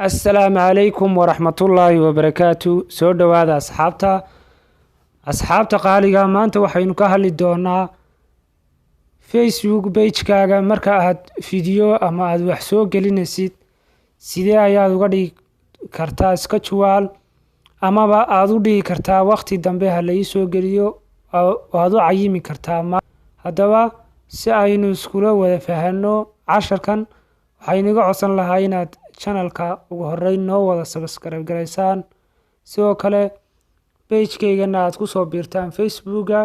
السلام عليكم ورحمة الله وبركاته. soo dhawaada asxaabta qaaliga maanta waxaynu ka hadli doonaa Facebook page-kaaga marka aad video ama aad wax soo gelinaysid sidee ayaad uga dhigi kartaa schedule amaba aad u dhigi kartaa waqti dambe ha la soo geliyo oo aad u cayimi kartaa haddaba si aynu iskula wada fahanno casharkan waxaynu iga codsan lahaa inaad channelka ugu horeyn noo wada subscribe gareysaan sidoo kale page-keygana aad ku soo biirtaan Facebook-ga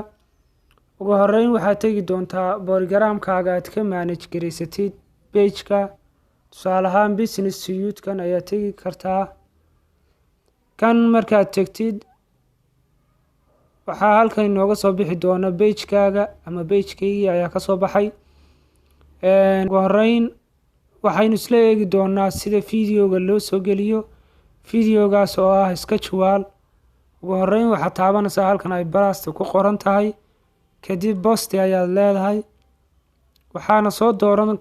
ugu horeyn waxaad tegi doontaa programkaaga aad ka manage gareysatid page-ka tusaale ahaan business suite-kan ayaad tegi kartaa kan markaad tagtid waxaa halkan inooga soo bixi doona page-kaaga ama page-keygii ayaa ka soo baxay ugu horeyn waxaynu isla eegi doonaa sida video-ga loo soo geliyo video-gaas oo ah schedule ugu horeyn waxaad taabanaysaa halkan ay blast ku qoran tahay kadib post ayaad leedahay waxaana soo dooran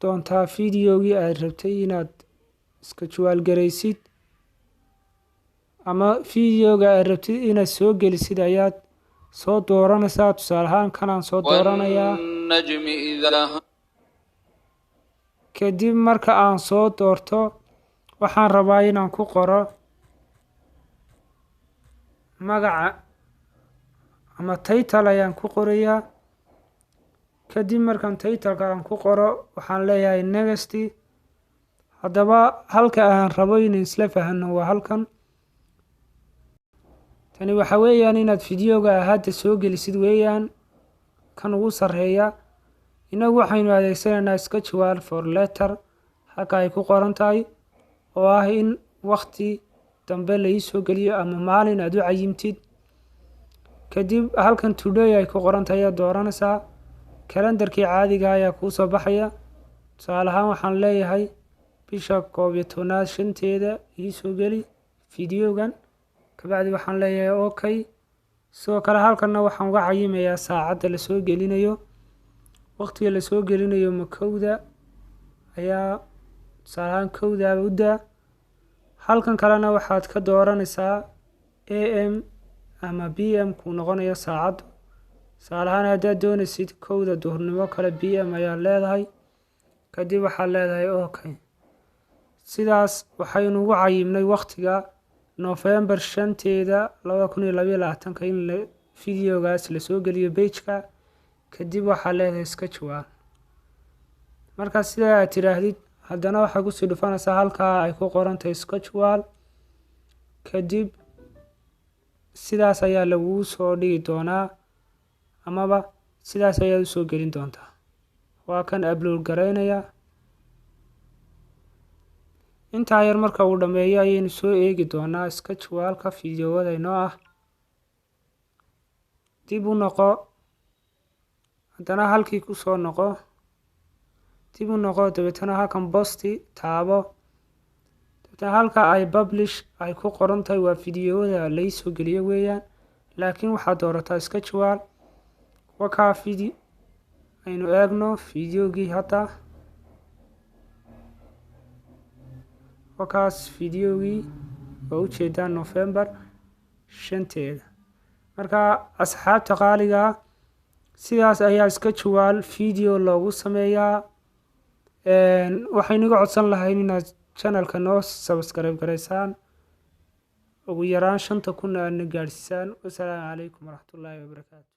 doontaa video-gii aad rabtay inaad schedule gareysid ama video-ga aad rabtid inaad soo gelisid ayaad soo dooranaysaa tusaale ahaan kanaan soo dooranayaa kadib marka aan soo doorto waxaan rabaa inaan ku qoro magaca ama title ayaan ku qorayaa kadib markaan title-ka aan ku qoro waxaan leeyahay next haddaba halka aan rabo inaan isla fahanno waa halkan tani waxa weeyaan inaad video-ga hadda soo gelisid weeyaan kan ugu sarreeya inagu waxaynu adeegsanaynaa schedule for letter halka ay ku qoran tahay oo ah in waqti dambe la soo geliyo ama maalin aad u cayimtid kadib halkan today ay ku qoran tahay aad dooranaysaa calendarkii caadiga ayaa kuu soo baxaya tusaale ahaan waxaan leeyahay bisha 11 shanteeda soo geli video-gan kabacdi waxaan leeyahay okay sidoo kale halkanna waxaan uga cayimayaa saacadda la soo gelinayo waqtiga la soo gelinayo ma 1:00 ayaa tusaale ahaan 1:00 halkan kalena waxaad ka dooranaysaa AM ama PM ku noqonayo saacad tusaale ahaan haddaad doonaysid 1:00 duhurnimo kale PM ayaa leedahay kadib waxaad leedahay okay sidaas waxaynu ugu cayimnay waqtiga November 5teeda 2022 in video-gaas la soo geliyo page-ka kadib waxaa leedahay schedule marka sida aad tiraahdid haddana waxaa ku sii dhufanaysaa halka ay ku qoran tahay schedule kadib sidaas ayaa lagu soo dhigi doonaa amaba sidaas ayaad u soo gelin doontaa waa kan upload gareynaya intaa yar marka uu dhameeyo ayaynu soo eegi doonaa schedule-ka video-wada inoo ah dib u noqo haddana halkii ku soo noqo dib u noqo dabeetana halkan posti taabo dabeetana halka ay publish ay ku qoran tahay waa video-da la soo geliyo weeyaan laakiin waxaad doorataa schedule wakaa video aynu eegno video-gii hadda wakaas video-gii oo ujeedaan November 5teeda marka asxaabta qaaliga sidaas ayaa schedule video loogu sameeyaa waxaynu iga codsan lahayn inaad channelka noo subscribe gareysaan ugu yaraan 5,000 aadna gaadhsiisaan. Wassalaamu calaykum waraxmatullaahi wabarakaatu.